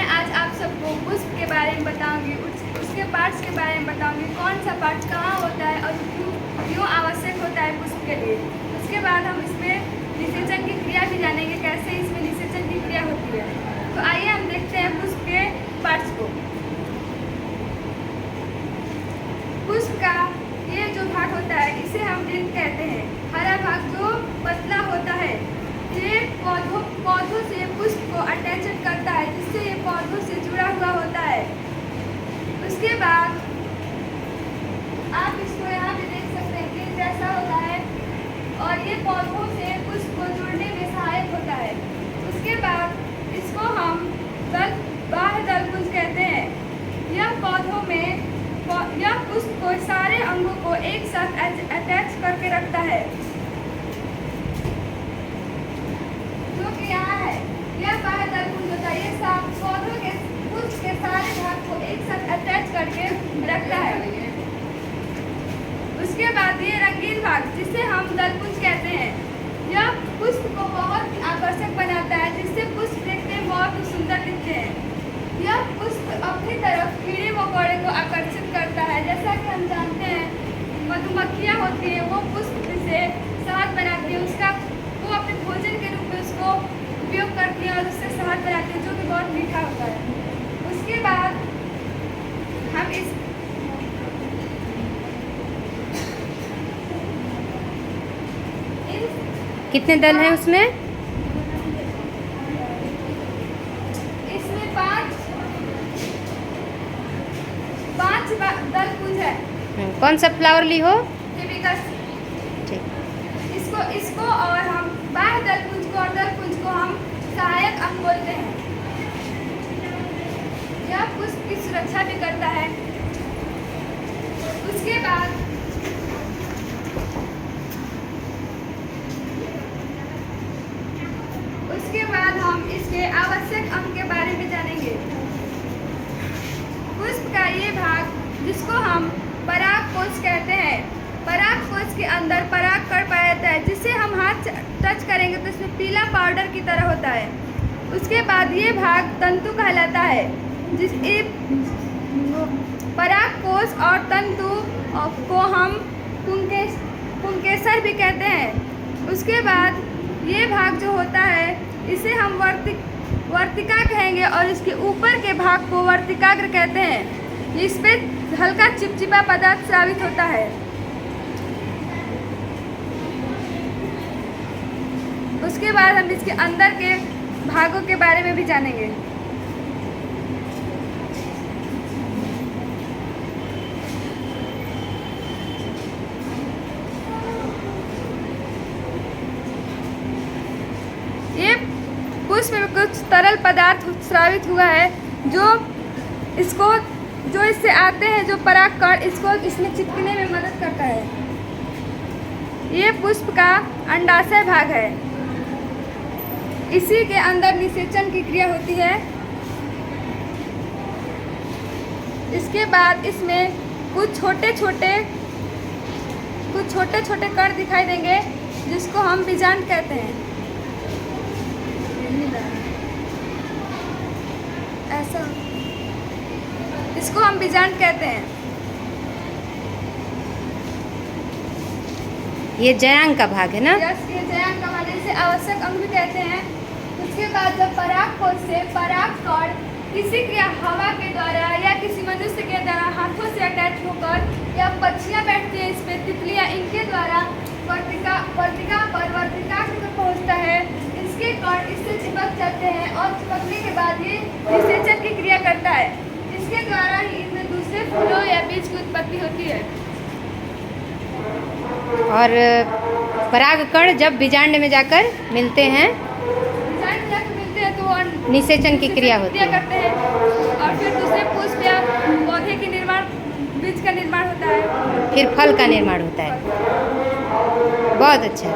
मैं आज आप सबको पुष्प के बारे में बताऊंगी, उसके पार्ट्स के बारे में बताऊंगी, कौन सा पार्ट कहाँ होता है और क्यों आवश्यक होता है पुष्प के लिए। उसके बाद हम इसमें निषेचन की क्रिया भी जानेंगे, कैसे इसमें निषेचन की क्रिया होती है। तो आइए हम देखते हैं पुष्प के पार्ट्स को। पुष्प का ये जो भाग होता है इसे हम वृंत कहते हैं। हरा भाग जो पतला होता है ये पौधों से पुष्प को अटैचड करता है, जिससे ये पौधों से जुड़ा हुआ होता है। उसके बाद आप इसको यहाँ पे देख सकते हैं कि जैसा होता है और ये पौधों से पुष्प को जुड़ने में सहायक होता है। उसके बाद इसको हम बाह्य दलपुंज कहते हैं। यह पौधों में यह पुष्प को सारे अंगों को एक साथ अटैच करके रखता है, जो कि यहाँ है। यह बाह्य दलपुंज होता है, ये पौधों के पुष्प के सारे भाग को एक साथ अटैच करके रखता है। उसके बाद ये रंगीन भाग जिसे हम दलपुंज कहते हैं, यह पुष्प को बहुत आकर्षक बनाता है, जिससे पुष्प देखने में बहुत ही सुंदर दिखते हैं। यह पुष्प अपनी तरफ कीड़े मकोड़े को आकर्षित करता है। जैसा कि हम जानते हैं मधुमक्खियाँ होती हैं, वो पुष्प से शहद बनाती है, वो अपने भोजन के रूप में उसको उपयोग करती है और उससे शहद बनाती है, जो कि बहुत मीठा होता है। उसके बाद हम कितने दल हैं उसमें? इसमें पांच दलपुंज है। कौन सा फ्लावर ली हो? हिबिस्कस। ठीक। इसको और हम बाह्य दलपुंज को और दलपुंज को हम सहायक अंग बोलते हैं। यह पुष्प की सुरक्षा भी करता है। उसके बाद हम इसके आवश्यक अंग के बारे में जानेंगे। पुष्प का ये भाग जिसको हम परागकोश कहते हैं, परागकोश के अंदर परागकण पाया जाता है, जिसे हम हाथ टच करेंगे तो इसमें पीला पाउडर की तरह होता है। उसके बाद ये भाग तंतु कहलाता है, जिस परागकोश और तंतु को हम पुंकेसर भी कहते हैं। उसके बाद ये भाग जो होता है इसे हम वर्तिका कहेंगे और इसके ऊपर के भाग को वर्तिकाग्र कहते हैं। इस पे हल्का चिपचिपा पदार्थ स्रावित होता है। उसके बाद हम इसके अंदर के भागों के बारे में भी जानेंगे। ये पुष्प में कुछ तरल पदार्थ स्रावित हुआ है, जो इससे आते हैं, जो परागकण इसको इसमें चिपकने में मदद करता है। ये पुष्प का अंडाशय भाग है, इसी के अंदर निषेचन की क्रिया होती है। इसके बाद इसमें कुछ छोटे छोटे कण दिखाई देंगे, जिसको हम बीजांड कहते हैं। ऐसा इसको हम बीजांड कहते हैं। ये जयांग का भाग है ना? यस, ये जयांग का भाग, इसे आवश्यक अंग भी कहते हैं। उसके बाद जब परागकोश से परागकण किसी क्रिया हवा के द्वारा या किसी मनुष्य के द्वारा हाथों से अटैच होकर, या पक्षियाँ बैठती हैं इस पे, तितलियाँ, इनके द्वारा वर्तिका में पहुँचता है। इसके कण इससे चिपक जाते हैं और चिपकने के बाद ये निषेचन की क्रिया करता है। इसके द्वारा ही इनमें दूसरे फूलों या बीज की उत्पत्ति होती है। और परागकण जब बीजांड में जाकर मिलते हैं, तो निषेचन की क्रिया होती है करते हैं और फिर दूसरे पुष्प या पौधे के निर्माण, बीज का निर्माण होता है, फिर फल का निर्माण होता है। बहुत अच्छा।